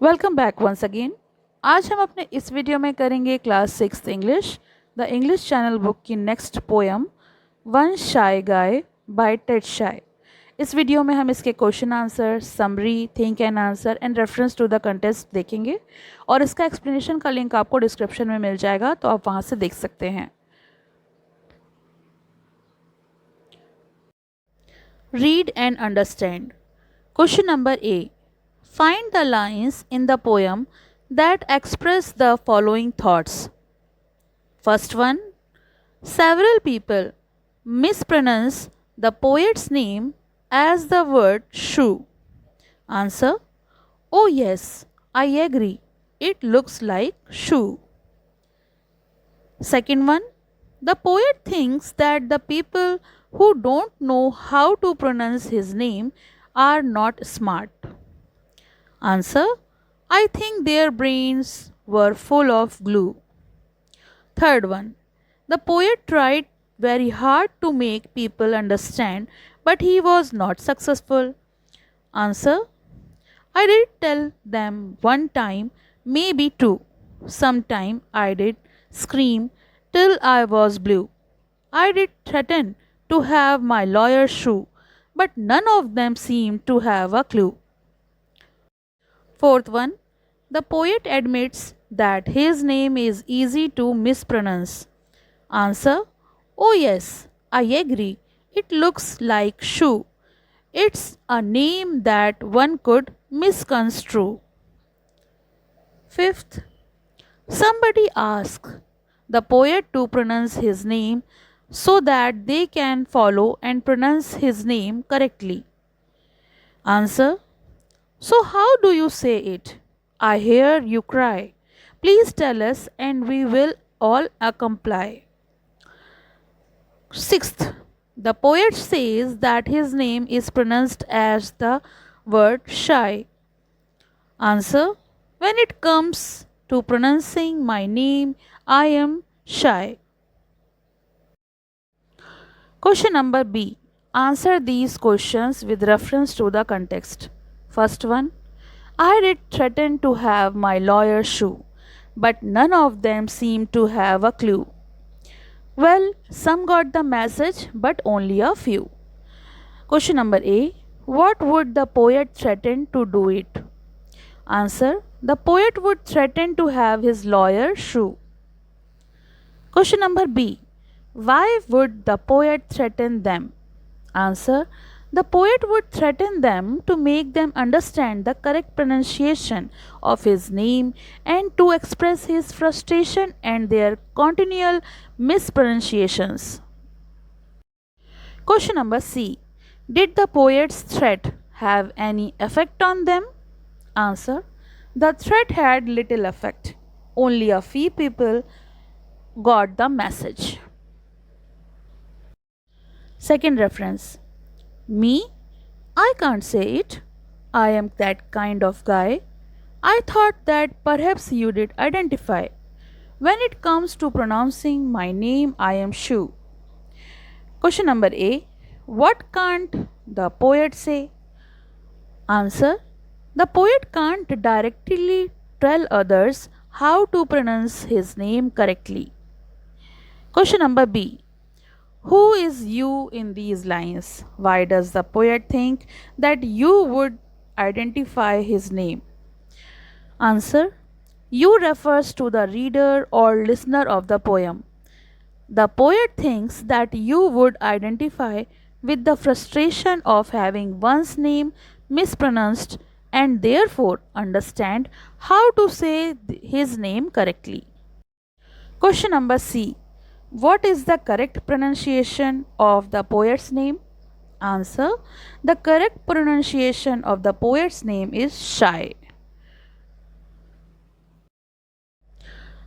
Welcome back once again. आज हम अपने इस वीडियो में करेंगे class 6 English the English channel book की next poem one shy guy by Ted shy. इस वीडियो में हम इसके question answer, summary, think and answer and reference to the context देखेंगे और इसका एक्सप्लेनेशन का लिंक आपको डिस्क्रिप्शन में मिल जाएगा, तो आप वहाँ से देख सकते हैं। Read and understand. Question number A, find the lines in the poem that express the following thoughts. First one, several people mispronounce the poet's name as the word shoe. Answer, oh yes, I agree. It looks like shoe. Second one, the poet thinks that the people who don't know how to pronounce his name are not smart. Answer, I think their brains were full of glue. Third one, the poet tried very hard to make people understand, but he was not successful. Answer, I did tell them one time, maybe two. Sometime I did scream till I was blue. I did threaten to have my lawyer's shoe, but none of them seemed to have a clue. Fourth one, the poet admits that his name is easy to mispronounce. Answer, oh yes, I agree. It looks like shoe. It's a name that one could misconstrue. Fifth, somebody asks the poet to pronounce his name so that they can follow and pronounce his name correctly. Answer, so how do you say it? I hear you cry. Please tell us and we will all comply. Sixth, the poet says that his name is pronounced as the word shy. Answer, when it comes to pronouncing my name, I am shy. Question number B. Answer these questions with reference to the context. First one, I did threaten to have my lawyer's shoe, but none of them seemed to have a clue. Well, some got the message, but only a few. Question number A, what would the poet threaten to do it? Answer, the poet would threaten to have his lawyer's shoe. Question number B, why would the poet threaten them? Answer, the poet would threaten them to make them understand the correct pronunciation of his name and to express his frustration and their continual mispronunciations. Question number C. Did the poet's threat have any effect on them? Answer, the threat had little effect. Only a few people got the message. Second reference. Me? I can't say it. I am that kind of guy. I thought that perhaps you did identify. When it comes to pronouncing my name, I am Scheu. Question number A. What can't the poet say? Answer, the poet can't directly tell others how to pronounce his name correctly. Question number B. Who is you in these lines? Why does the poet think that you would identify his name? Answer, you refers to the reader or listener of the poem. The poet thinks that you would identify with the frustration of having one's name mispronounced and therefore understand how to say his name correctly. Question number C. What is the correct pronunciation of the poet's name? Answer, the correct pronunciation of the poet's name is Scheu.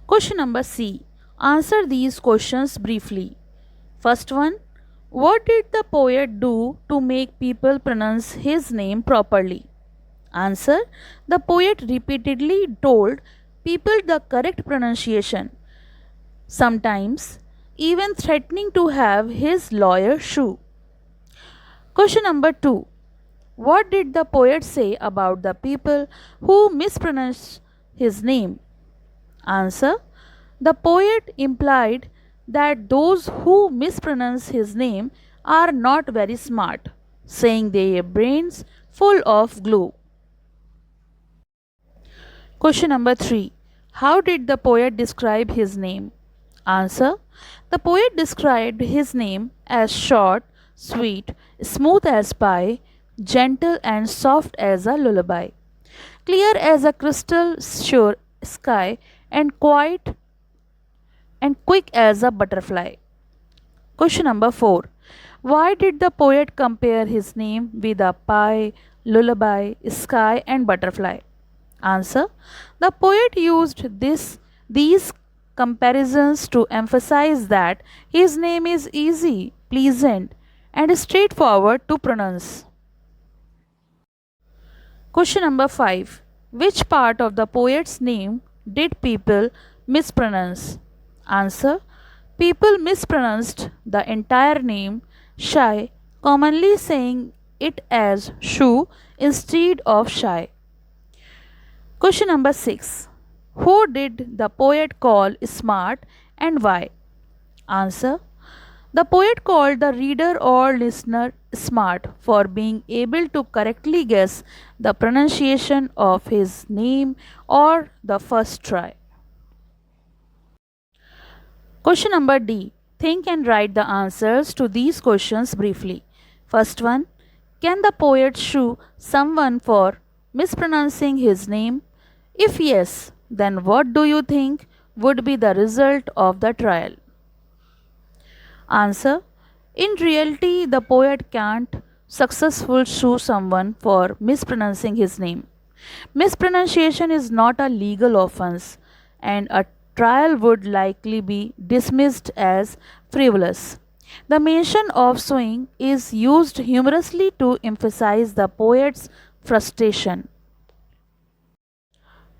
Question number C. Answer these questions briefly. First one, what did the poet do to make people pronounce his name properly? Answer, the poet repeatedly told people the correct pronunciation, sometimes even threatening to have his lawyer's shoe. Question number 2. What did the poet say about the people who mispronounced his name? Answer. The poet implied that those who mispronounce his name are not very smart, saying their brains full of glue. Question number 3. How did the poet describe his name? Answer. The poet described his name as short, sweet, smooth as pie, gentle and soft as a lullaby, clear as a crystal sure sky, and quiet and quick as a butterfly. Question number 4. Why did the poet compare his name with a pie, lullaby, sky, and butterfly? Answer. The poet used these comparisons to emphasize that his name is easy, pleasant, and straightforward to pronounce. Question number 5. Which part of the poet's name did people mispronounce? Answer. People mispronounced the entire name Scheu, commonly saying it as Scheu instead of Shy. Question number 6. Who did the poet call smart and why? Answer. The poet called the reader or listener smart for being able to correctly guess the pronunciation of his name or the first try. Question number D. Think and write the answers to these questions briefly. First one. Can the poet sue someone for mispronouncing his name? If yes, then what do you think would be the result of the trial? Answer. In reality, the poet can't successfully sue someone for mispronouncing his name. Mispronunciation is not a legal offense, and a trial would likely be dismissed as frivolous. The mention of suing is used humorously to emphasize the poet's frustration.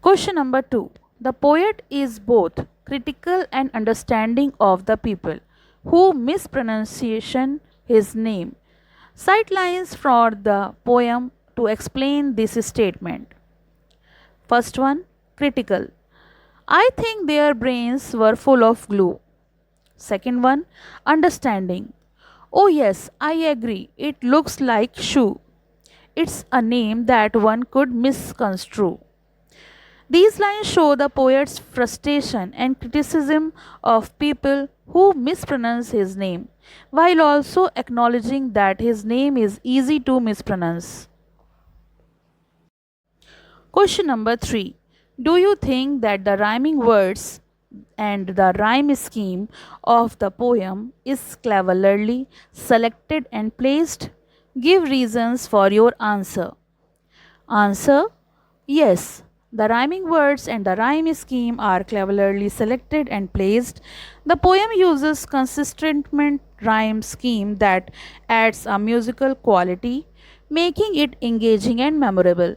Question number 2. The poet is both critical and understanding of the people who mispronunciation his name. Cite lines from the poem to explain this statement. First one, critical. I think their brains were full of glue. Second one, understanding. Oh yes, I agree. It looks like shoe. It's a name that one could misconstrue. These lines show the poet's frustration and criticism of people who mispronounce his name, while also acknowledging that his name is easy to mispronounce. Question number 3. Do you think that the rhyming words and the rhyme scheme of the poem is cleverly selected and placed? Give reasons for your answer. Answer. Yes, the rhyming words and the rhyme scheme are cleverly selected and placed. The poem uses consistent rhyme scheme that adds a musical quality, making it engaging and memorable.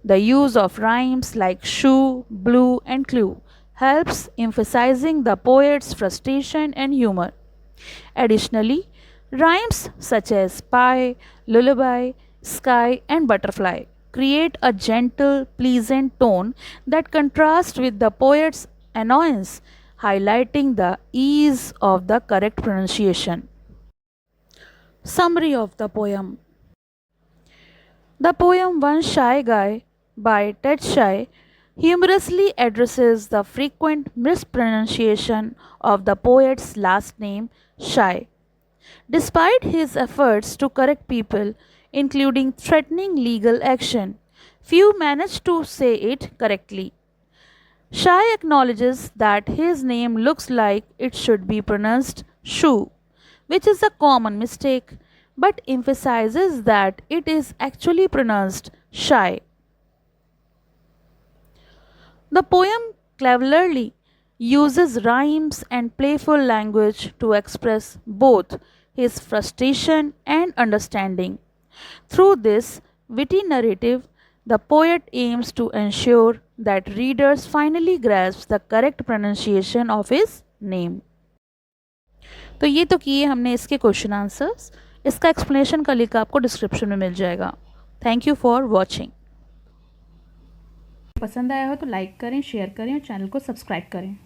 The use of rhymes like shoe, blue, and clue helps emphasizing the poet's frustration and humor. Additionally, rhymes such as pie, lullaby, sky, and butterfly create a gentle, pleasant tone that contrasts with the poet's annoyance, highlighting the ease of the correct pronunciation. Summary of the poem. The poem One Shy Guy by Ted Scheu humorously addresses the frequent mispronunciation of the poet's last name, Scheu. Despite his efforts to correct people, including threatening legal action, few managed to say it correctly. Scheu acknowledges that his name looks like it should be pronounced Shu, which is a common mistake, but emphasizes that it is actually pronounced Shy. The poem cleverly uses rhymes and playful language to express both his frustration and understanding. Through this witty narrative, the poet aims to ensure that readers finally grasp the correct pronunciation of his name. तो ये तो किए हमने इसके question answers. इसका explanation का link आपको description में मिल जाएगा. Thank you for watching. पसंद आया हो तो लाइक करें, शेयर करें और चैनल को सब्सक्राइब करें।